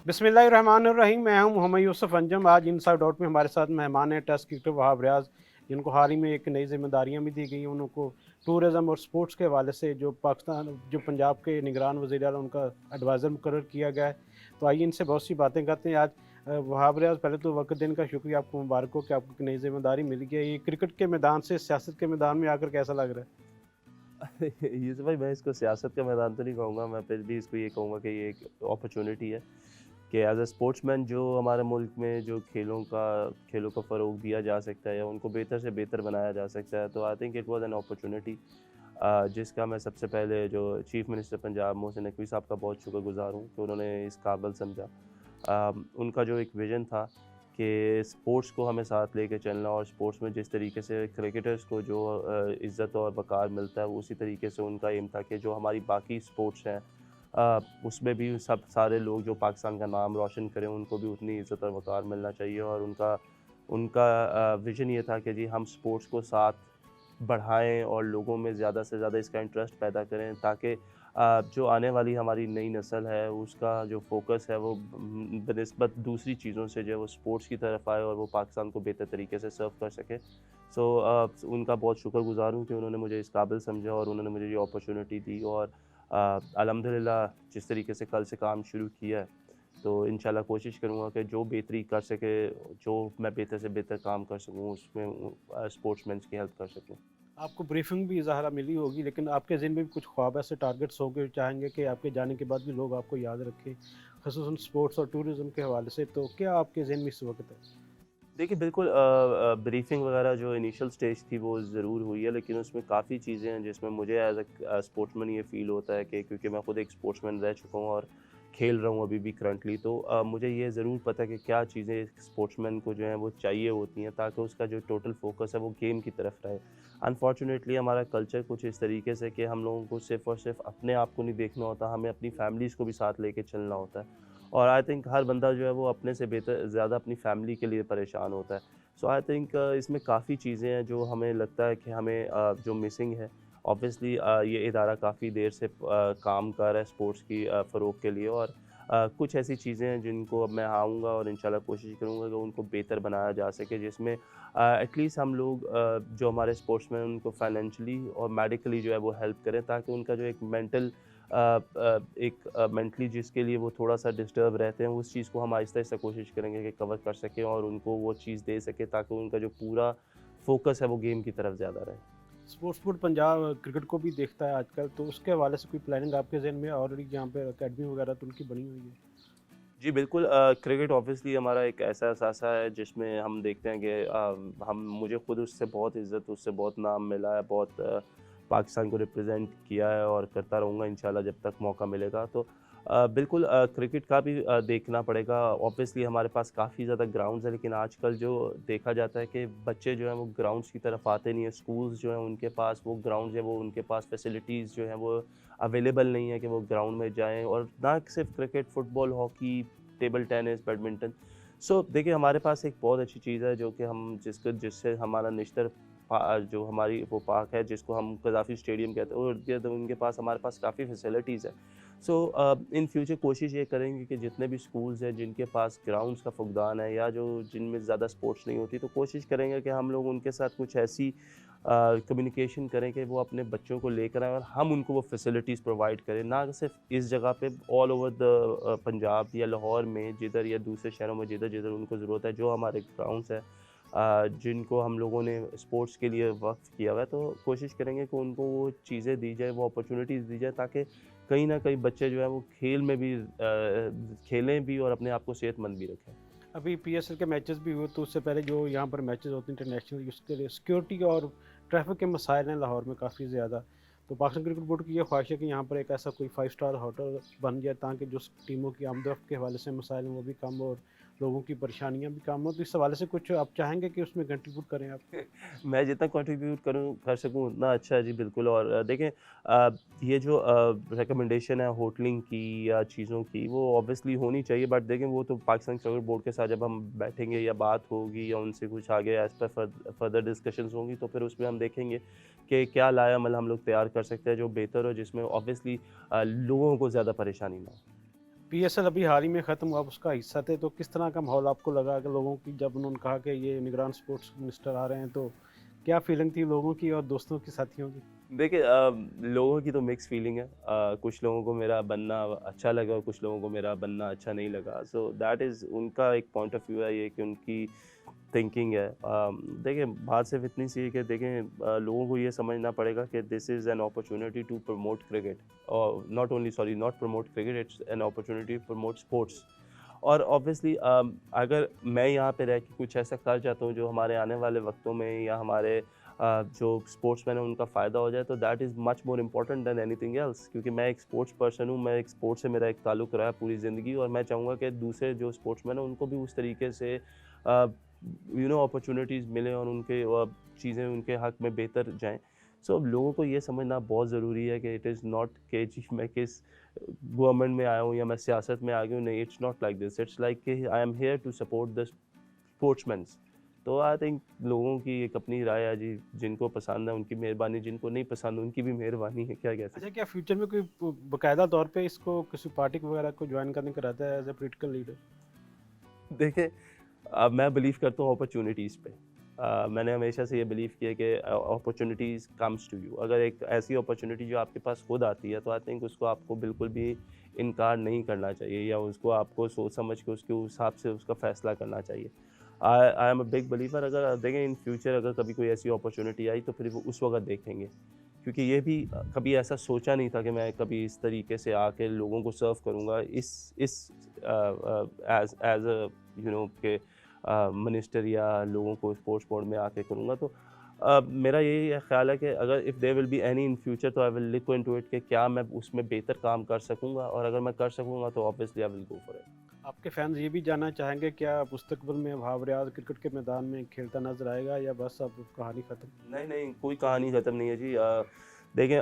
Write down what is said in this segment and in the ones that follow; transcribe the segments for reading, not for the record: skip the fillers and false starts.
बिस्मिल्लाहिर्रहमानिर्रहीम। मैं हूं मोहम्मद यूसुफ अंजम। आज इनसाइड आउट में हमारे साथ मेहमान है टेस्ट क्रिकेटर वहाब रियाज, जिनको हाल ही में एक नई जिम्मेदारियां भी दी गई हैं। उनको टूरिज़्म और स्पोर्ट्स के हवाले से जो पंजाब के निगरान वज़ीर आला उनका एडवाइज़र मुकर्रर किया गया है। तो आइए इनसे बहुत सी बातें करते हैं आज। वहाब रियाज, पहले तो वक्त देने का शुक्रिया, आपको मुबारक हो कि आपको एक नई जिम्मेदारी मिल गई है। ये क्रिकेट के मैदान से सियासत के मैदान में आकर कैसा लग रहा है? यूसुफ भाई, मैं इसको सियासत का मैदान तो नहीं कहूँगा। मैं फिर भी इसको ये कहूँगा कि ये एक अपॉर्चुनिटी है कि एज अ स्पोर्ट्समैन जो हमारे मुल्क में जो खेलों का फ़रोग दिया जा सकता है या उनको बेहतर से बेहतर बनाया जा सकता है, तो I think it was an opportunity जिसका मैं सबसे पहले जो चीफ़ मिनिस्टर पंजाब मोहसिन नकवी साहब का बहुत शुक्रगुज़ार हूँ कि उन्होंने इस काबिल समझा। उनका जो एक विज़न था कि स्पोर्ट्स को हमें साथ लेके चलना और स्पोर्ट्स में जिस तरीके से क्रिकेटर्स को जो इज़्ज़त और वक़ार मिलता है, उसी तरीके से उनका एम था कि जो हमारी बाकी स्पोर्ट्स हैं उसमें भी सब सारे लोग जो पाकिस्तान का नाम रोशन करें, उनको भी उतनी इज़्ज़त और वक़ार मिलना चाहिए। और उनका उनका विज़न ये था कि जी हम स्पोर्ट्स को साथ बढ़ाएँ और लोगों में ज़्यादा से ज़्यादा इसका इंटरेस्ट पैदा करें, ताकि जो आने वाली हमारी नई नस्ल है उसका जो फ़ोकस है वो बनिस्बत दूसरी चीज़ों से जो है वो स्पोर्ट्स की तरफ आए और वो पाकिस्तान को बेहतर तरीके से सर्व कर सके। उनका बहुत शुक्रगुज़ार हूँ कि उन्होंने मुझे इस काबिल समझा और उन्होंने मुझे ये अपॉर्चुनिटी दी। और अल्हम्दुलिल्लाह जिस तरीके से कल से काम शुरू किया है, तो इंशाल्लाह कोशिश करूँगा कि जो बेहतरी कर सके, जो मैं बेहतर से बेहतर काम कर सकूँ उसमें स्पोर्ट्समैन की हेल्प कर सकूँ। आपको ब्रीफिंग भी ज़ाहिर मिली होगी, लेकिन आपके ज़हन में भी कुछ ख्वाब ऐसे टारगेट्स होंगे, चाहेंगे कि आपके जाने के बाद भी लोग आपको याद रखें, ख़ुसूसन स्पोर्ट्स और टूरिज़्म के हवाले से। तो क्या आपके ज़हन में इस वक़्त है? देखिए बिल्कुल, ब्रीफिंग वगैरह जो इनिशियल स्टेज थी वो ज़रूर हुई है, लेकिन उसमें काफ़ी चीज़ें हैं जिसमें मुझे एज़ अ स्पोर्ट्समैन ये फ़ील होता है कि क्योंकि मैं खुद एक स्पोर्ट्समैन रह चुका हूँ और खेल रहा हूँ अभी भी करंटली, तो मुझे ये ज़रूर पता है कि क्या चीज़ें एक स्पोर्ट्समैन को जो है वो चाहिए होती हैं ताकि उसका जो टोटल फोकस है वो गेम की तरफ रहे। अनफॉर्चुनेटली हमारा कल्चर कुछ इस तरीके से कि हम लोगों को सिर्फ़ और सिर्फ अपने आप को नहीं देखना होता, हमें अपनी फैमिलीज़ को भी साथ लेके चलना होता है। और आई थिंक हर बंदा जो है वो अपने से बेहतर ज़्यादा अपनी फैमिली के लिए परेशान होता है। सो आई थिंक इसमें काफ़ी चीज़ें हैं जो हमें लगता है कि हमें जो मिसिंग है। ऑब्वियसली ये इदारा काफ़ी देर से काम कर रहा है स्पोर्ट्स की फ़रोग के लिए। और कुछ ऐसी चीज़ें हैं जिनको अब मैं आऊँगा और इंशाल्लाह कोशिश करूँगा कि उनको बेहतर बनाया जा सके, जिसमें एटलीस्ट हम लोग जो हमारे स्पोर्ट्समैन उनको फाइनेंशियली और मेडिकली जो है वो हेल्प करें, ताकि उनका जो एक मेंटली जिसके लिए वो थोड़ा-सा डिस्टर्ब रहते हैं, उस चीज़ को हम आहिस्ता-आहिस्ता कोशिश करेंगे कि कवर कर सकें और उनको वो चीज़ दे सकें ताकि उनका जो पूरा फ़ोकस है वो गेम की तरफ ज़्यादा रहे। स्पोर्ट्स बोर्ड पंजाब क्रिकेट को भी देखता है आजकल, तो उसके हवाले से कोई प्लानिंग आपके ज़हन में है ऑलरेडी, जहाँ पे अकेडमी वगैरह तो उनकी बनी हुई है? जी बिल्कुल, क्रिकेट ऑब्वियसली हमारा एक ऐसा सासा है जिसमें हम देखते हैं कि हम मुझे खुद उससे बहुत इज़्ज़त, उससे बहुत नाम मिला है, बहुत पाकिस्तान को रिप्रेजेंट किया है और करता रहूँगा इंशाल्लाह जब तक मौका मिलेगा। तो बिल्कुल क्रिकेट का भी देखना पड़ेगा। ऑब्वियसली हमारे पास काफ़ी ज़्यादा ग्राउंड्स हैं, लेकिन आजकल जो देखा जाता है कि बच्चे जो हैं वो ग्राउंड्स की तरफ आते नहीं हैं। स्कूल्स जो हैं उनके पास वो ग्राउंड्स हैं, वो उनके पास फैसिलिटीज़ जो हैं वो अवेलेबल नहीं है कि वो ग्राउंड में जाएँ। और ना सिर्फ cricket, football, hockey, table tennis, badminton. देखिए हमारे पास एक बहुत अच्छी चीज़ है जो कि हम जिससे हमारा निश्तर जो हमारी वो पार्क है जिसको हम कज़ाफ़ी स्टेडियम कहते हैं, और इर्द-गिर्द उनके पास हमारे पास काफ़ी फैसिलिटीज़ है। इन फ्यूचर कोशिश ये करेंगे कि जितने भी स्कूल्स हैं जिनके पास ग्राउंड्स का फुकदान है या जो जिनमें ज़्यादा स्पोर्ट्स नहीं होती, तो कोशिश करेंगे कि हम लोग उनके साथ कुछ ऐसी कम्युनिकेशन करें कि वो अपने बच्चों को लेकर आएँ और हम उनको वो फैसिलिटीज़ प्रोवाइड करें। ना सिर्फ इस जगह पे, ऑल ओवर द पंजाब या लाहौर में जिधर या दूसरे शहरों में जिधर-जिधर उनको ज़रूरत है, जो हमारे ग्राउंड्स हैं जिनको हम लोगों ने स्पोर्ट्स के लिए वक़्फ़ किया हुआ है, तो कोशिश करेंगे कि उनको वो चीज़ें दी जाए, वो अपॉर्च्युनिटीज़ दी जाए, ताकि कहीं न कहीं बच्चे जो हैं वो खेल में भी खेलें भी और अपने आप को सेहतमंद भी रखें। अभी पीएसएल के मैचेस भी हुए, तो उससे पहले जो यहाँ पर मैचेस होते हैं इंटरनेशनल, उसके लिए सिक्योरिटी और ट्रैफिक के मसाइल हैं लाहौर में काफ़ी ज़्यादा। तो पाकिस्तान क्रिकेट बोर्ड की ये ख्वाहिश है कि यहाँ पर एक ऐसा कोई 5 स्टार होटल बन जाए, ताकि जो टीमों की आमदरफ्त के हवाले से मसाइल हैं वो भी कम हो और लोगों की परेशानियाँ भी कम हो। तो इस हवाले से कुछ आप चाहेंगे कि उसमें कंट्रीब्यूट करें आप? मैं जितना कंट्रीब्यूट कर सकूँ उतना अच्छा है जी, बिल्कुल। और देखें ये जो रिकमेंडेशन है होटलिंग की या चीज़ों की, वो ऑब्वियसली होनी चाहिए, बट देखें वो तो पाकिस्तान क्रिकेट बोर्ड के साथ जब हम बैठेंगे या बात होगी या उनसे कुछ आगे एज़ पर फर्दर डिस्कशंस होंगी, तो फिर उसमें हम देखेंगे कि क्या लाया-अमल हम लोग तैयार कर सकते हैं जो बेहतर हो, जिसमें ऑब्वियसली लोगों को ज़्यादा परेशानी ना हो। पीएसएल अभी हाल ही में ख़त्म हुआ, आप उसका हिस्सा थे, तो किस तरह का माहौल आपको लगा कि लोगों की, जब उन्होंने कहा कि ये निगरान स्पोर्ट्स मिनिस्टर आ रहे हैं, तो क्या फीलिंग थी लोगों की और दोस्तों की, साथियों की? देखिए लोगों की तो मिक्स फीलिंग है। कुछ लोगों को मेरा बनना अच्छा लगा और कुछ लोगों को मेरा बनना अच्छा नहीं लगा। सो दैट इज़ उनका एक पॉइंट ऑफ व्यू है, ये कि उनकी थिंकिंग है। देखिए बात सिर्फ इतनी सी है कि देखें लोगों को ये समझना पड़ेगा कि this is an opportunity to promote cricket, और not only sorry not promote cricket, it's an opportunity to promote sports. और ऑब्वियसली अगर मैं यहाँ पे रह के कुछ ऐसा कर जाता हूँ जो हमारे आने वाले वक्तों में या हमारे जो स्पोर्ट्समैन हैं उनका फ़ायदा हो जाए, तो that is much more important than anything else, क्योंकि मैं एक स्पोर्ट्स पर्सन हूँ, मैं एक स्पोर्ट्स से मेरा एक ताल्लुक़ रहा है पूरी ज़िंदगी, और मैं चाहूँगा कि दूसरे जो स्पोर्ट्समैन हैं उनको भी उस तरीके से अपॉर्चुनिटीज़ मिलें और उनके चीज़ें उनके हक़ में बेहतर जाएँ। सो लोगों को ये समझना बहुत ज़रूरी है कि इट इज़ नॉट कि जी मैं किस गवर्नमेंट में आया हूँ या मैं सियासत में आ गया हूँ, नहीं, it's not like this, it's like कि I am here to support the sportsmans. तो आई थिंक लोगों की एक अपनी राय है जी, जिनको पसंद है उनकी मेहरबानी, जिनको नहीं पसंद उनकी भी मेहरबानी है, क्या कह अच्छा, सकते क्या फ्यूचर में कोई बाकायदा तौर पे इसको किसी पार्टी वगैरह को ज्वाइन करने का रहता है एज ए पॉलिटिकल लीडर? हैं। देखिए मैं बिलीव करता हूँ अपॉर्चुनिटीज़ पे। मैंने हमेशा से ये बिलीव किया कि अपॉर्चुनिटीज़ कम्स टू यू। अगर एक ऐसी अपॉर्चुनिटी जो आपके पास खुद आती है, तो आई थिंक उसको आपको बिल्कुल भी इनकार नहीं करना चाहिए, या उसको आपको सोच समझ के उसके हिसाब से उसका फ़ैसला करना चाहिए। I I am a big believer, अगर देखें इन फ्यूचर अगर कभी कोई ऐसी अपॉर्चुनिटी आई तो फिर वो उस वक़्त देखेंगे। क्योंकि ये भी कभी ऐसा सोचा नहीं था कि मैं कभी इस तरीके से आके लोगों को सर्व करूँगा इस एज़ एज़ अ के मिनिस्टर, या लोगों को स्पोर्ट्स बोर्ड में आके करूँगा। तो मेरा यही ख़्याल है कि अगर if there will be any in future, तो I will look into it कि क्या मैं उसमें बेहतर काम कर सकूँगा, और अगर मैं कर सकूँगा तो obviously I will go for it. आपके फैंस ये भी जानना चाहेंगे, क्या मुस्तकबिल में वहाब रियाज क्रिकेट के मैदान में खेलता नजर आएगा, या बस अब कहानी खत्म? नहीं, नहीं, कोई कहानी ख़त्म नहीं है जी। देखें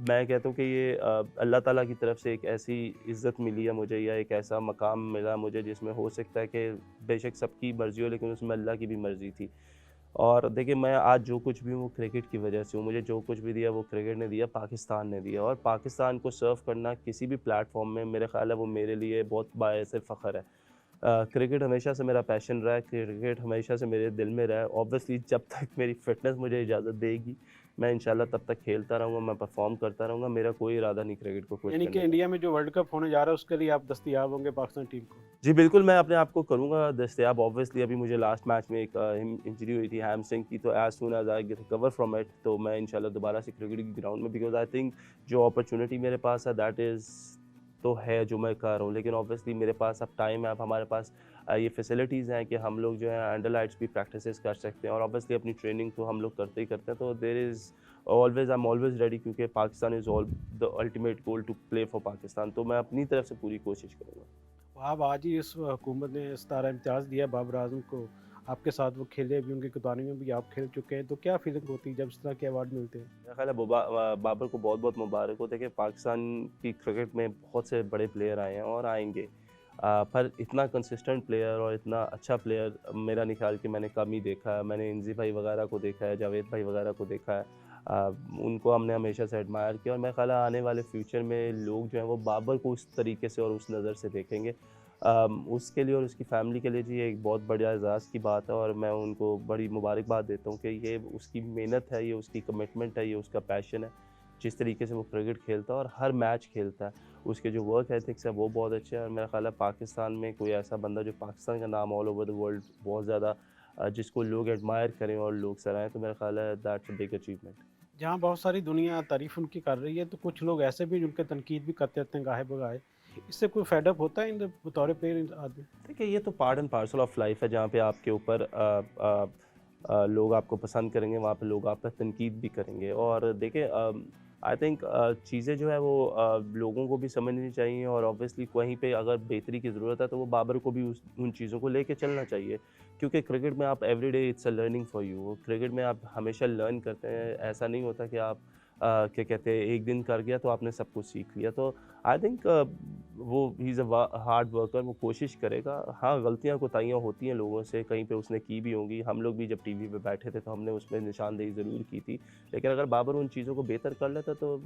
मैं कहता हूँ कि ये अल्लाह ताला की तरफ से एक ऐसी इज़्ज़त मिली है मुझे, या एक ऐसा मकाम मिला मुझे जिसमें हो सकता है कि बेशक सबकी मर्ज़ी हो, लेकिन उसमें अल्लाह की भी मर्ज़ी थी। और देखिए मैं आज जो कुछ भी हूँ वो क्रिकेट की वजह से हूँ। मुझे जो कुछ भी दिया वो क्रिकेट ने दिया, पाकिस्तान ने दिया, और पाकिस्तान को सर्व करना किसी भी प्लेटफ़ॉर्म में मेरा ख़्याल है वो मेरे लिए बहुत बायस फ़ख़्र है। क्रिकेट हमेशा से मेरा पैशन रहा है, क्रिकेट हमेशा से मेरे दिल में रहा है। ऑब्वियसली जब तक मेरी फ़िटनेस मुझे इजाज़त देगी, मैं इंशाल्लाह तब तक खेलता रहूँगा, मैं परफ़ॉर्म करता रहूँगा। मेरा कोई इरादा नहीं क्रिकेट को क्विट यानी कि करने का। इंडिया में जो वर्ल्ड कप होने जा रहा है उसके लिए आप दस्तयाब होंगे पाकिस्तान टीम को? जी, बिल्कुल, मैं अपने आप को करूँगा दस्तयाब। ऑब्वियसली अभी मुझे लास्ट मैच में एक इंजरी हुई थी हैमस्ट्रिंग की, तो as soon as I get recover from it, तो मैं इंशाल्लाह दोबारा से क्रिकेट की ग्राउंड में, बिकॉज़ आई थिंक जो अपॉर्च्युनिटी मेरे पास है दैट इज़ तो है जो मैं कर रहा हूँ। लेकिन ऑब्वियसली मेरे पास अब टाइम है, अब हमारे पास ये फैसिलिटीज़ हैं कि हम लोग जो है अंडर लाइट्स भी प्रैक्टिसेस कर सकते हैं, और ऑब्वियसली अपनी ट्रेनिंग तो हम लोग करते ही करते हैं। तो there is always I am always ready, क्योंकि Pakistan is all the ultimate goal to play for Pakistan. तो मैं अपनी तरफ से पूरी कोशिश करूँगा। वहाब, आज ही इस हुकूमत ने सितारा इम्तियाज़ दिया है बाबर आज़म को, आपके साथ वो खेले भी, उनकी कप्तानी में भी आप खेल चुके हैं, तो क्या फीलिंग होती है जब इस तरह के अवार्ड मिलते हैं? मेरा ख़्याल है बाबर को बहुत-बहुत मुबारक हो। देखिए पाकिस्तान की क्रिकेट में बहुत से बड़े प्लेयर आए हैं और आएँगे। पर इतना कंसिस्टेंट प्लेयर और इतना अच्छा प्लेयर मेरा नहीं ख़्याल कि मैंने कम ही देखा है। मैंने इंज़ी भाई वग़ैरह को देखा है, जावेद भाई वग़ैरह को देखा है। उनको हमने हमेशा से एडमायर किया, और मेरा ख़्याल है आने वाले फ्यूचर में लोग जो हैं वो बाबर को उस तरीके से और उस नज़र से देखेंगे। उसके लिए और उसकी फ़ैमिली के लिए जी ये एक बहुत बढ़िया एज़ाज़ की बात है, और मैं उनको बड़ी मुबारकबाद देता हूँ कि ये उसकी मेहनत है, ये उसकी कमिटमेंट है, ये उसका पैशन है। जिस तरीके से वो क्रिकेट खेलता है और हर मैच खेलता है, उसके जो वर्क एथिक्स है वो बहुत अच्छे हैं, और मेरा ख़्याल है पाकिस्तान में कोई ऐसा बंदा जो पाकिस्तान का नाम ऑल ओवर द वर्ल्ड बहुत ज़्यादा जिसको लोग एडमायर करें और लोग सराहें, तो मेरा ख़्याल है दैट्स अ बिग अचीवमेंट। जहाँ बहुत सारी दुनिया तारीफ़ उनकी कर रही है, तो कुछ लोग ऐसे भी जिनके तनकीद भी करते रहते हैं गाहे-बगाहे। इससे कोई फ़ेड अप होता है इन बतौर पेरेंट्स आदमी? देखिए ये तो part and parcel of life है, जहाँ पे आपके ऊपर लोग आपको पसंद करेंगे, वहाँ पे लोग आप पे तनकीद भी करेंगे। और देखिए आई थिंक चीज़ें जो है वो लोगों को भी समझनी चाहिए, और ऑब्वियसली कहीं पे अगर बेहतरी की ज़रूरत है तो वो बाबर को भी उन चीज़ों को लेके चलना चाहिए, क्योंकि क्रिकेट में आप everyday it's a learning for you. Cricket में आप हमेशा लर्न करते हैं, ऐसा नहीं होता कि आप क्या कहते हैं एक दिन कर गया तो आपने सब कुछ सीख लिया। तो आई थिंक वो he is a hard worker, वो कोशिश करेगा। हाँ, गलतियाँ कोताहियाँ होती हैं लोगों से, कहीं पे उसने की भी होंगी। हम लोग भी जब टीवी पे बैठे थे तो हमने उसमें निशानदेही ज़रूर की थी। लेकिन अगर बाबर उन चीज़ों को बेहतर कर लेता तो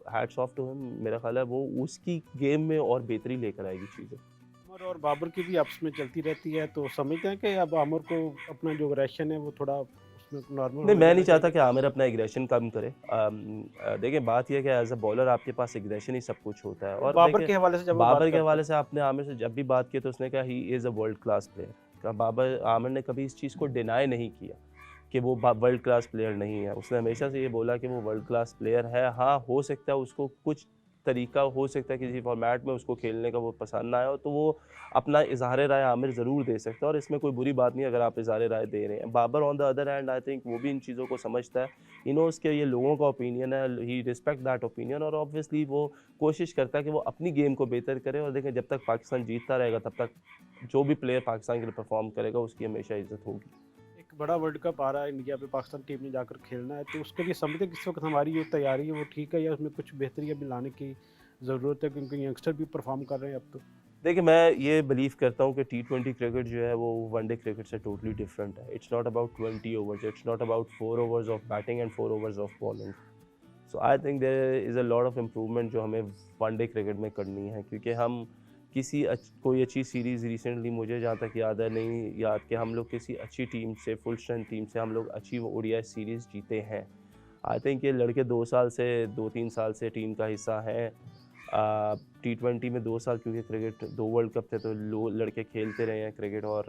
हैट्स ऑफ टू हिम। मेरा ख़्याल है वो उसकी गेम में और बेहतरी लेकर आएगी चीज़ें। आमिर और बाबर की भी आपस में चलती रहती है, तो समझते हैं कि अब आमिर को अपना जो एग्रेशन है वो थोड़ा उसमें नॉर्मल नहीं, होने मैं देना नहीं चाहता चाहिए? कि आमिर अपना एग्रेशन कम करे। देखिए बात ये है कि एज़ अ बॉलर आपके पास एग्रेशन ही सब कुछ होता है वो और बाबर देखिए के हवाले से जब वो बात बाबर के करते हैं। हवाले से आपने आमिर से जब भी बात की तो उसने कहा he is a world class player. का बाबर आमिर ने कभी इस चीज़ को डिनाई नहीं किया कि वो वर्ल्ड क्लास प्लेयर नहीं है। उसने हमेशा से ये बोला कि वो वर्ल्ड क्लास प्लेयर है। हाँ, हो सकता है उसको कुछ तरीका हो सकता है किसी फॉर्मेट में उसको खेलने का वो पसंद ना आया हो, तो वो अपना इज़हार राय आमिर ज़रूर दे सकता है और इसमें कोई बुरी बात नहीं है अगर आप इज़हार राय दे रहे हैं। Babar on the other hand I think वो भी इन चीज़ों को समझता है। ही नोज़ कि ये लोगों का ओपिनियन है, ही रिस्पेक्ट दैट ओपिनियन और ऑब्वियसली वो कोशिश करता है कि वो अपनी गेम को बेहतर करे और देखें जब तक पाकिस्तान जीतता रहेगा तब तक जो भी प्लेयर पाकिस्तान के लिए परफॉर्म करेगा उसकी हमेशा इज़्ज़त होगी। एक बड़ा वर्ल्ड कप आ रहा है इंडिया पे, पाकिस्तान टीम ने जाकर खेलना है, तो उसके लिए समझते हैं कि इस वक़्त हमारी जो तैयारी है वो ठीक है या उसमें कुछ बेहतरी अभी लाने की ज़रूरत है, क्योंकि यंगस्टर भी परफ़ॉर्म कर रहे हैं अब तो? देखिए, मैं ये बिलीव करता हूँ कि टी20 क्रिकेट जो है वो वनडे क्रिकेट से टोटली डिफरेंट है। It's not about 20 overs, it's not about 4 overs of batting and 4 overs of bowling. So I think there is a lot of improvement जो हमें वनडे क्रिकेट में करनी है क्योंकि हम कोई अच्छी सीरीज़ रिसेंटली मुझे जहाँ तक याद है नहीं याद कि हम लोग किसी अच्छी टीम से फुल स्ट्रेंथ टीम से हम लोग अच्छी ओडीआई सीरीज़ जीते हैं। आई थिंक ये लड़के 2 साल से 2-3 साल से टीम का हिस्सा हैं। टी20 में 2 साल क्योंकि क्रिकेट 2 वर्ल्ड कप थे तो लो लड़के खेलते रहे हैं क्रिकेट और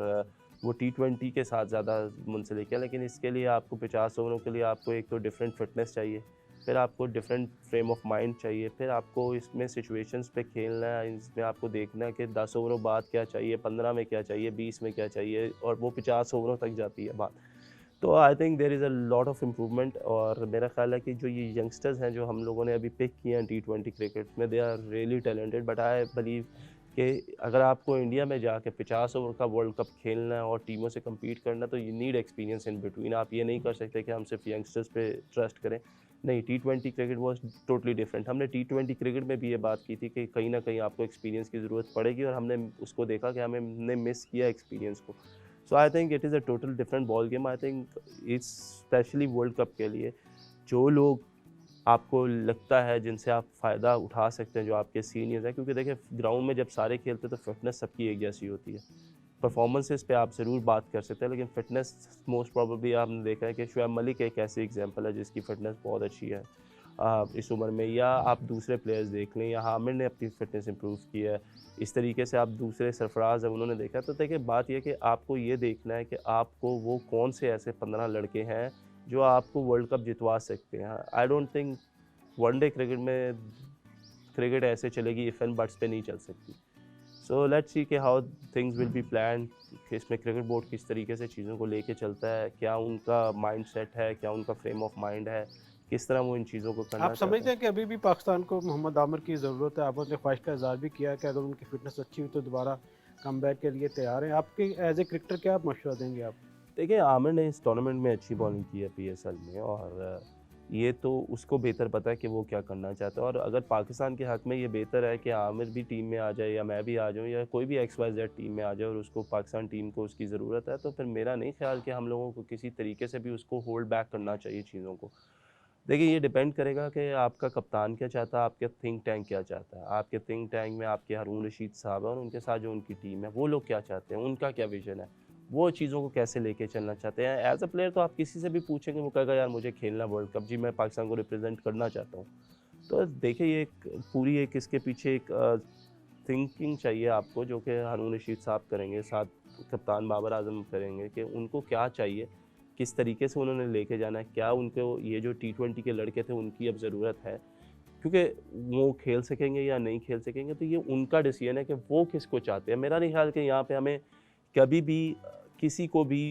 वो टी20 के साथ ज़्यादा मुंसलिक है। लेकिन इसके लिए आपको 50 ओवरों के लिए आपको एक तो डिफरेंट फिटनेस चाहिए, फिर आपको डिफरेंट फ्रेम ऑफ माइंड चाहिए, फिर आपको इसमें सिचुएशंस पे खेलना है, इसमें आपको देखना है कि 10 ओवरों बाद क्या चाहिए, 15 में क्या चाहिए, 20 में क्या चाहिए और वो 50 ओवरों तक जाती है बात। तो I think there is a lot of improvement और मेरा ख्याल है कि जो ये यंगस्टर्स हैं जो हम लोगों ने अभी पिक किए हैं टी20 क्रिकेट में they are really talented but I believe कि अगर आपको इंडिया में जाके 50 ओवर का वर्ल्ड कप खेलना है और टीमों से कम्पीट करना है तो you need experience in between. आप ये नहीं कर सकते कि हम सिर्फ यंगस्टर्स पे ट्रस्ट करें। नहीं, टी20 क्रिकेट वॉज टोटली डिफरेंट। हमने टी20 क्रिकेट में भी ये बात की थी कि कहीं ना कहीं आपको एक्सपीरियंस की ज़रूरत पड़ेगी और हमने उसको देखा कि हमने मिस किया एक्सपीरियंस को। So I think it is a total different ball game. I think it's specially world cup के लिए जो लोग आपको लगता है जिनसे आप फ़ायदा उठा सकते हैं जो आपके सीनियर्स हैं क्योंकि देखिए ग्राउंड में जब सारे खेलते हैं तो फिटनेस सबकी एक जैसी होती है। परफॉर्मेंसेस पे आप ज़रूर बात कर सकते हैं लेकिन फिटनेस मोस्ट प्रोबेबली आपने देखा है कि शुएब मलिक एक ऐसी एग्जांपल है जिसकी फिटनेस बहुत अच्छी है इस उम्र में, या आप दूसरे प्लेयर्स देख लें या हामिर ने अपनी फ़िटनेस इंप्रूव की है। इस तरीके से आप दूसरे सरफराज हैं उन्होंने देखा। तो देखिए बात ये है कि आपको ये देखना है कि आपको वो कौन से ऐसे 15 लड़के हैं जो आपको वर्ल्ड कप जितवा सकते हैं। I don't think one day cricket में क्रिकेट ऐसे चलेगी इफ़ एंड बट्स पे नहीं चल सकती। सो लेट्स सी कि how things will be planned कि इसमें क्रिकेट बोर्ड किस तरीके से चीज़ों को लेके चलता है, क्या उनका माइंडसेट है, क्या उनका फ्रेम ऑफ माइंड है, किस तरह वो इन चीज़ों को आप करना चाहते समझते हैं। हैं कि अभी भी पाकिस्तान को मोहम्मद आमिर की ज़रूरत है? आपने ख्वाहिश का इज़हार भी किया है कि अगर उनकी फ़िटनेस अच्छी हुई तो दोबारा कमबैक के लिए तैयार हैं। आपके एज़ ए क्रिकेटर क्या आप मशवरा देंगे आप? देखिए आमिर ने इस टूर्नामेंट में अच्छी बॉलिंग की है पीएसएल में और ये तो उसको बेहतर पता है कि वो क्या करना चाहता है और अगर पाकिस्तान के हक़ में ये बेहतर है कि आमिर भी टीम में आ जाए या मैं भी आ जाऊँ या कोई भी XYZ टीम में आ जाए और उसको पाकिस्तान टीम को उसकी ज़रूरत है तो फिर मेरा नहीं ख्याल कि हम लोगों को किसी तरीके से भी उसको होल्ड बैक करना चाहिए चीज़ों को। देखिए, ये डिपेंड करेगा कि आपका कप्तान क्या चाहता है, आपका थिंक टैंक क्या चाहता है। आपके थिंक टैंक में आपके हारून रशीद साहब हैं और उनके साथ जो उनकी टीम है, वो लोग क्या चाहते हैं, उनका क्या विज़न है, वो चीज़ों को कैसे लेके चलना चाहते हैं। एज़ अ प्लेयर तो आप किसी से भी पूछेंगे, वो कहेगा यार मुझे खेलना वर्ल्ड कप, जी मैं पाकिस्तान को रिप्रेज़ेंट करना चाहता हूँ। तो देखिए ये एक पूरी एक इसके पीछे एक थिंकिंग चाहिए आपको जो कि हारून रशीद साहब करेंगे, साथ कप्तान बाबर आज़म करेंगे कि उनको क्या चाहिए, किस तरीके से उन्होंने लेके जाना है, क्या उनको ये जो टी20 के लड़के थे उनकी अब ज़रूरत है। क्योंकि वो खेल सकेंगे या नहीं खेल सकेंगे तो ये उनका डिसीजन है कि वो किसको चाहते हैं। मेरा नहीं ख्याल कि यहाँ पे हमें कभी भी किसी को भी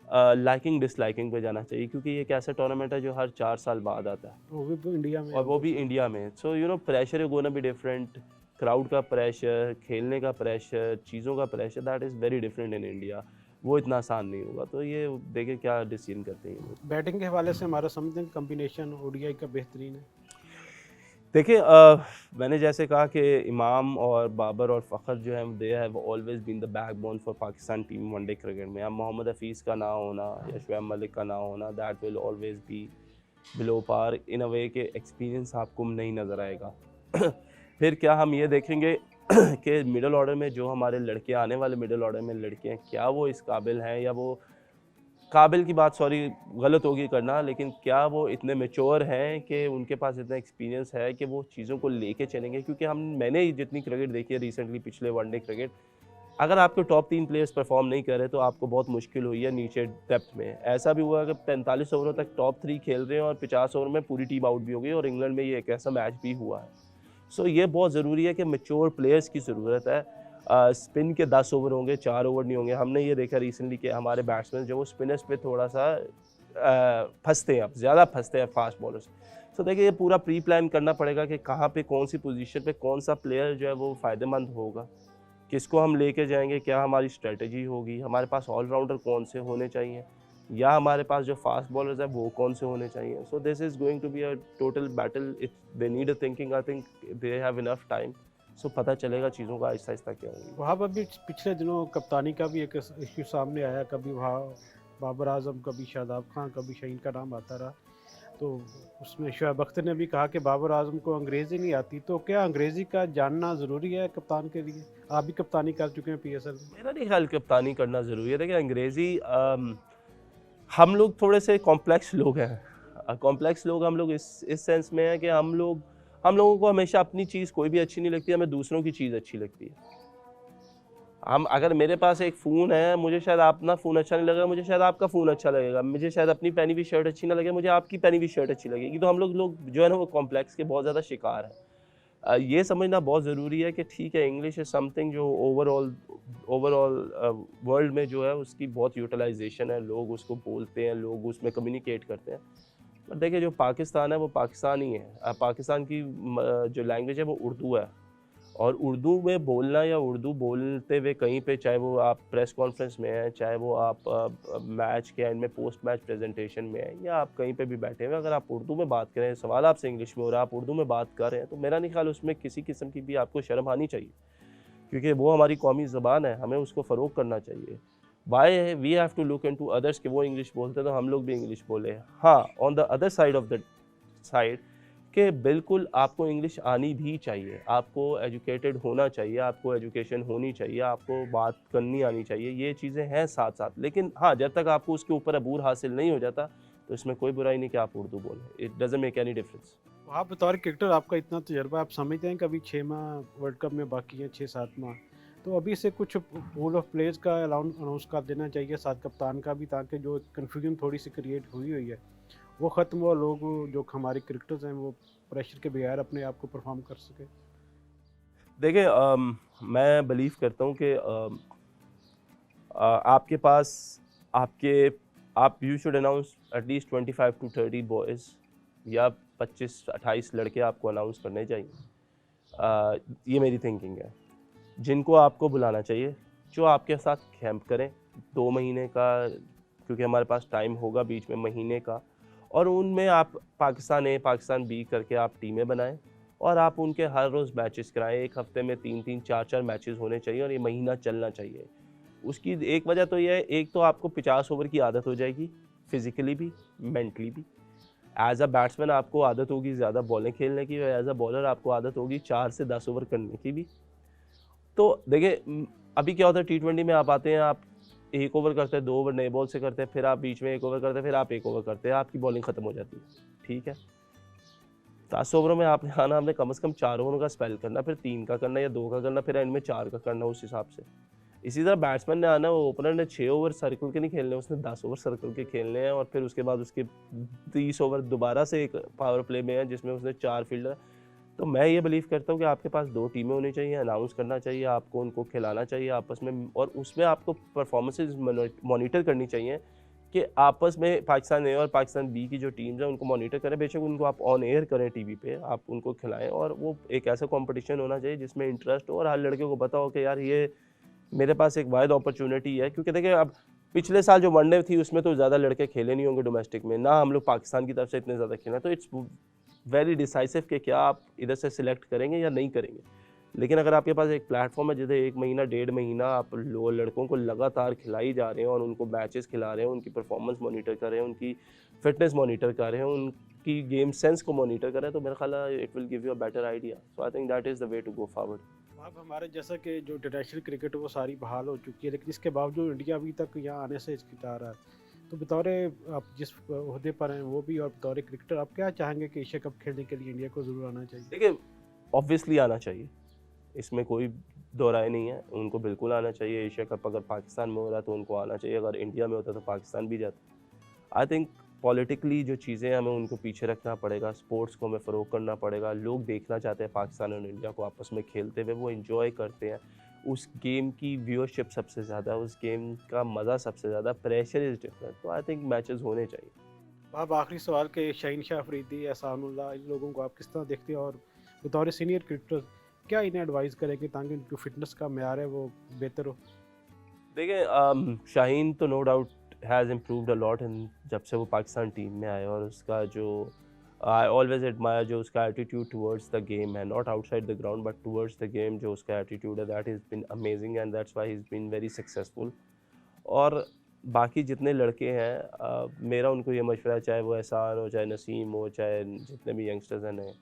लाइकिंग डिसलाइकिंग पे जाना चाहिए क्योंकि ये एक ऐसा टूर्नामेंट है जो हर 4 साल बाद आता है। वो भी तो इंडिया में है और वो वो भी तो। इंडिया में। So you know pressure is gonna be different, crowd का प्रेशर, खेलने का प्रेशर, चीज़ों का pressure that is very different in India. वो इतना आसान नहीं होगा। तो ये देखिए क्या डिसीजन करते हैं ये लोग। बैटिंग के हवाले से हमारा समझते हैं कि कॉम्बिनेशन ओडीआई का बेहतरीन है। देखिए मैंने जैसे कहा कि इमाम और बाबर और फ़खर जो है they have always been the backbone for Pakistan team one day cricket में। अब मोहम्मद हफीज़ का ना होना या शुएब मलिक का ना होना, that will always be below par in a way के एक्सपीरियंस आपको नहीं नज़र आएगा। फिर क्या हम ये देखेंगे कि मिडल ऑर्डर में जो हमारे लड़के आने वाले मिडल ऑर्डर में लड़के हैं, क्या वो इस काबिल हैं, या वो काबिल की बात सॉरी गलत होगी करना, लेकिन क्या वो इतने मैच्योर हैं कि उनके पास इतना एक्सपीरियंस है कि वो चीज़ों को लेके चलेंगे। क्योंकि मैंने जितनी क्रिकेट देखी है रिसेंटली पिछले वनडे क्रिकेट, अगर आपके टॉप 3 प्लेयर्स परफॉर्म नहीं कर रहे तो आपको बहुत मुश्किल हुई है नीचे डेप्थ में। ऐसा भी हुआ कि 45 ओवरों तक टॉप 3 खेल रहे हैं और 50 ओवर में पूरी टीम आउट भी हो गई, और इंग्लैंड में ये एक ऐसा मैच भी हुआ है। सो ये बहुत ज़रूरी है कि मैच्योर प्लेयर्स की ज़रूरत है। स्पिन के 10 ओवर होंगे, 4 ओवर नहीं होंगे। हमने ये देखा रिसेंटली कि हमारे बैट्समैन जो वो स्पिनर्स पे थोड़ा सा फंसते हैं, अब ज़्यादा फंसते हैं फास्ट बॉलर्स। सो देखिए ये पूरा प्री प्लान करना पड़ेगा कि कहाँ पे कौन सी पोजीशन पे कौन सा प्लेयर जो है वो फ़ायदेमंद होगा, किसको हम लेके जाएंगे, क्या हमारी स्ट्रेटजी होगी, हमारे पास ऑलराउंडर कौन से होने चाहिए, या हमारे पास जो फास्ट बॉलर्स हैं वो कौन से होने चाहिए। So this is going to be a total battle. It they need a thinking, I think they have enough time. सो पता चलेगा चीज़ों का आहिस्ता आहिस्ता क्या होगी। वहाँ पर भी पिछले दिनों कप्तानी का भी एक इश्यू सामने आया, कभी वहाँ बाबर आजम, कभी शादाब खान, कभी शहीन का नाम आता रहा। तो उसमें शुएब अख्तर ने भी कहा कि बाबर आजम को अंग्रेज़ी नहीं आती, तो क्या अंग्रेज़ी का जानना ज़रूरी है कप्तान के लिए? आप भी कप्तानी कर चुके हैं पीएसएल में। मेरा नहीं ख्याल कप्तानी करना ज़रूरी है। देखिए अंग्रेज़ी हम लोग थोड़े से कॉम्प्लेक्स लोग हैं। कॉम्प्लेक्स लोग हम लोग इस सेंस में हैं कि हम लोगों को हमेशा अपनी चीज़ कोई भी अच्छी नहीं लगती, हमें दूसरों की चीज़ अच्छी लगती है। हम अगर मेरे पास एक फ़ोन है, मुझे शायद अपना फ़ोन अच्छा नहीं लगेगा, मुझे शायद आपका फ़ोन अच्छा लगेगा, मुझे शायद अपनी पहनी हुई शर्ट अच्छी ना लगे, मुझे आपकी पहनी हुई शर्ट अच्छी लगेगी। तो हम लोग जो है ना वो कॉम्प्लेक्स के बहुत ज़्यादा शिकार हैं। ये समझना बहुत ज़रूरी है कि ठीक है इंग्लिश इज़ समथिंग जो ओवरऑल वर्ल्ड में जो है उसकी बहुत यूटिलाइजेशन है, लोग उसको बोलते हैं, लोग उसमें कम्युनिकेट करते हैं। बट देखिए जो पाकिस्तान है वो पाकिस्तान ही है। पाकिस्तान की जो लैंग्वेज है वो उर्दू है, और उर्दू में बोलना या उर्दू बोलते हुए कहीं पे, चाहे वो आप प्रेस कॉन्फ्रेंस में हैं, चाहे वो आप मैच के एंड में पोस्ट मैच प्रेजेंटेशन में हैं, या आप कहीं पे भी बैठे हुए, अगर आप उर्दू में बात करें, सवाल आपसे इंग्लिश में हो रहा है, आप उर्दू में बात कर रहे हैं, तो मेरा नहीं ख्याल उसमें किसी किस्म की भी आपको शर्म आनी चाहिए। क्योंकि वो हमारी कौमी ज़बान है, हमें उसको फ़रोग़ करना चाहिए। Why we have to look into others कि वो इंग्लिश बोलते हैं तो हम लोग भी इंग्लिश बोले। हाँ, on the other side of the side कि बिल्कुल आपको इंग्लिश आनी भी चाहिए, आपको एजुकेटेड होना चाहिए, आपको एजुकेशन होनी चाहिए, आपको बात करनी आनी चाहिए, ये चीज़ें हैं साथ साथ। लेकिन हाँ, जब तक आपको उसके ऊपर अबूर हासिल नहीं हो जाता तो इसमें कोई बुराई नहीं कि आप उर्दू बोलें। It doesn't make any difference. आप बतौर क्रिकेटर आपका इतना तजुर्बा, आप समझते हैं कभी 6 माह वर्ल्ड कप में बाकी हैं, 6-7 माह, तो अभी से कुछ पूल ऑफ प्लेयर्स का अनाउंस कर देना चाहिए, साथ कप्तान का भी, ताकि जो कन्फ्यूजन थोड़ी सी क्रिएट हुई है वो ख़त्म हो, लोग जो हमारे क्रिकेटर्स हैं वो प्रेशर के बगैर अपने आप को परफॉर्म कर सके। देखिए मैं बिलीव करता हूँ कि आपके पास आपके आप you should announce at least 25 to 30 boys, या 25-28 लड़के आपको अनाउंस करने चाहिए। ये मेरी थिंकिंग है, जिनको आपको बुलाना चाहिए, जो आपके साथ कैंप करें 2 महीने का, क्योंकि हमारे पास टाइम होगा बीच में महीने का, और उनमें आप पाकिस्तान ए, पाकिस्तान बी करके आप टीमें बनाएं, और आप उनके हर रोज़ मैचेस कराएं। एक हफ्ते में 3-3, 4-4 मैचेस होने चाहिए, और ये महीना चलना चाहिए। उसकी एक वजह तो ये है, एक तो आपको 50 ओवर की आदत हो जाएगी, फिज़िकली भी, मेंटली भी। एज़ अ बैट्समैन आपको आदत होगी ज़्यादा बॉलें खेलने की, और एज़ अ बॉलर आपको आदत होगी 4 से 10 ओवर करने की भी। तो देखिए अभी क्या होता है टी20 में, आप आते हैं, आप 1 ओवर करते हैं, 2 ओवर नए बॉल से करते हैं, फिर आप बीच में 1 ओवर करते हैं, फिर आप 1 ओवर करते हैं, आपकी बॉलिंग ख़त्म हो जाती है। ठीक है, 10 ओवरों में आपने आना, हमने कम से कम 4 ओवरों का स्पेल करना, फिर 3 का करना या 2 का करना, फिर एंड में 4 का करना, उस हिसाब से। इसी तरह बैट्समैन ने आना, वो ओपनर ने 6 ओवर सर्कल के नहीं खेलने, उसने 10 ओवर सर्कल के खेलने हैं, और फिर उसके बाद उसके 30 ओवर दोबारा से एक पावर प्ले में है जिसमें उसने 4 फील्डर। तो मैं ये बिलीव करता हूँ कि आपके पास 2 टीमें होनी चाहिए, अनाउंस करना चाहिए, आपको उनको खिलाना चाहिए आपस में, और उसमें आपको परफॉर्मेंसेज मॉनिटर करनी चाहिए कि आपस में पाकिस्तान ए और पाकिस्तान बी की जो टीम्स हैं उनको मॉनिटर करें। बेशक उनको आप ऑन एयर करें टीवी पे, आप उनको खिलाएं, और वो एक ऐसा कंपटीशन होना चाहिए जिसमें इंटरेस्ट हो, और हर लड़के को पता हो कि यार ये मेरे पास एक वाहिद अपॉर्चुनिटी है। क्योंकि देखिए अब पिछले साल जो वनडे थी उसमें तो ज़्यादा लड़के खेले नहीं होंगे डोमेस्टिक में, ना हम लोग पाकिस्तान की तरफ से इतने ज़्यादा खेले, तो इट्स वेरी डिसाइसिव कि क्या आप इधर से सिलेक्ट करेंगे या नहीं करेंगे। लेकिन अगर आपके पास एक प्लेटफॉर्म है जिसे 1 महीना 1.5 महीना आप लड़कों को लगातार खिलाई जा रहे हैं और उनको मैचेस खिला रहे हैं, उनकी परफॉर्मेंस मॉनिटर कर रहे हैं, उनकी फिटनेस मॉनिटर कर रहे हैं, उनकी गेम सेंस को मॉनिटर कर रहे हैं, तो मेरा ख्याल है it will give you a better idea. So I think that is the way to go forward. अब हमारे जैसा कि जो इंटरनेशनल क्रिकेट है वो सारी बहाल हो चुकी है, लेकिन इसके बावजूद इंडिया अभी तक यहाँ आने से हिचकिचा रहा है। तो बतौर आप जिस ओहदे पर हैं वो भी, और बतौर क्रिकेटर आप क्या चाहेंगे कि एशिया कप खेलने के लिए इंडिया को ज़रूर आना चाहिए? देखिए, ऑब्वियसली आना चाहिए, इसमें कोई दो राय नहीं है, उनको बिल्कुल आना चाहिए। एशिया कप अगर पाकिस्तान में हो रहा है तो उनको आना चाहिए, अगर इंडिया में होता तो पाकिस्तान भी जाता। आई थिंक पॉलिटिकली जो चीज़ें हमें उनको पीछे रखना पड़ेगा, स्पोर्ट्स को हमें फ़रोग़ करना पड़ेगा। लोग देखना चाहते हैं पाकिस्तान और इंडिया को आपस में खेलते हुए, वो एंजॉय करते हैं। उस गेम की व्यूअरशिप सबसे ज़्यादा, उस गेम का मज़ा सबसे ज़्यादा, प्रेशर इज़ डिफरेंट। तो आई थिंक मैचेस होने चाहिए। अब आखिरी सवाल के शाहीन शाह अफरीदी, एहसानुल्लाह, इन लोगों को आप किस तरह देखते हैं, और बतौर सीनियर क्रिकेटर क्या इन्हें एडवाइस करेंगे ताकि उनकी फ़िटनेस का मेयार है वो बेहतर हो? देखिए, शाहीन तो no doubt has improved a lot in जब से वो पाकिस्तान टीम में आए, और उसका जो आई ऑलवेज एडमायर जो उसका एटीट्यूड टुवर्ड्स द गेम है, not outside the ground but towards the game, जो उसका एटीट्यूड है, that is been amazing and that's why he is been very successful. और बाकी जितने लड़के हैं, मेरा उनको ये मशवरा, चाहे वो एहसान हो, चाहे नसीम हो, चाहे जितने भी यंगस्टर्स हैं नए,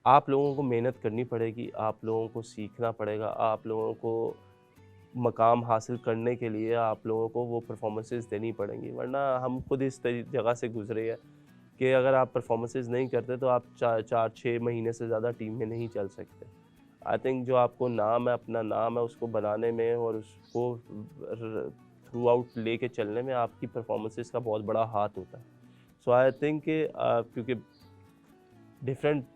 आप लोगों को मेहनत करनी पड़ेगी, आप लोगों को सीखना पड़ेगा, आप लोगों को मकाम हासिल करने के लिए आप लोगों को वो परफॉर्मेंसेस देनी पड़ेंगी, वरना हम खुद इस जगह से गुजरे हैं कि अगर आप परफॉर्मेंसेस नहीं करते तो आप 4-6 महीने से ज़्यादा टीम में नहीं चल सकते। आई थिंक जो आपको नाम है, अपना नाम है, उसको बनाने में और उसको थ्रू आउट लेके चलने में आपकी परफॉर्मेंसेस का बहुत बड़ा हाथ होता है। सो आई थिंक कि क्योंकि डिफरेंट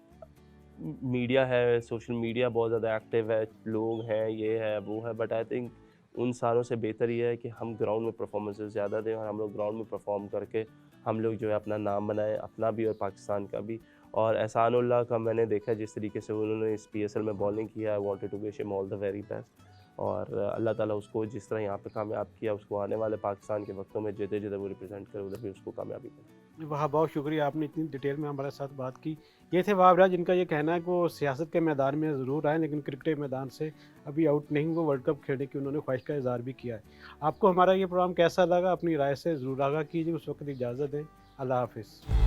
मीडिया है, सोशल मीडिया बहुत ज़्यादा एक्टिव है, लोग हैं, ये है, वो है, बट आई थिंक उन सालों से बेहतर ये है कि हम ग्राउंड में परफॉर्मेंसेस ज़्यादा दें और हम लोग ग्राउंड में परफॉर्म करके हम लोग जो है अपना नाम बनाएं, अपना भी और पाकिस्तान का भी। और एहसानुल्लाह का मैंने देखा जिस तरीके से उन्होंने इस PSL में बॉलिंग किया, I wanted to wish him all the very best. और अल्लाह ताला उसको जिस तरह यहाँ पे कामयाब किया, उसको आने वाले पाकिस्तान के वक्तों में जिधर जिधर वो रिप्रेजेंट करे उधर भी उसको कामयाबी करे। वाह, बहुत शुक्रिया, आपने इतनी डिटेल में हमारे साथ बात की। ये थे वहाब रियाज, जिनका ये कहना है कि वो सियासत के मैदान में ज़रूर आए लेकिन क्रिकेट के मैदान से अभी आउट नहीं हुए, वर्ल्ड कप खेलने की उन्होंने ख्वाहिश का इज़हार भी किया है। आपको हमारा ये प्रोग्राम कैसा लगा, अपनी राय से ज़रूर आगाह कीजिए। उस वक्त इजाज़त दें, अल्लाह हाफ़िज़।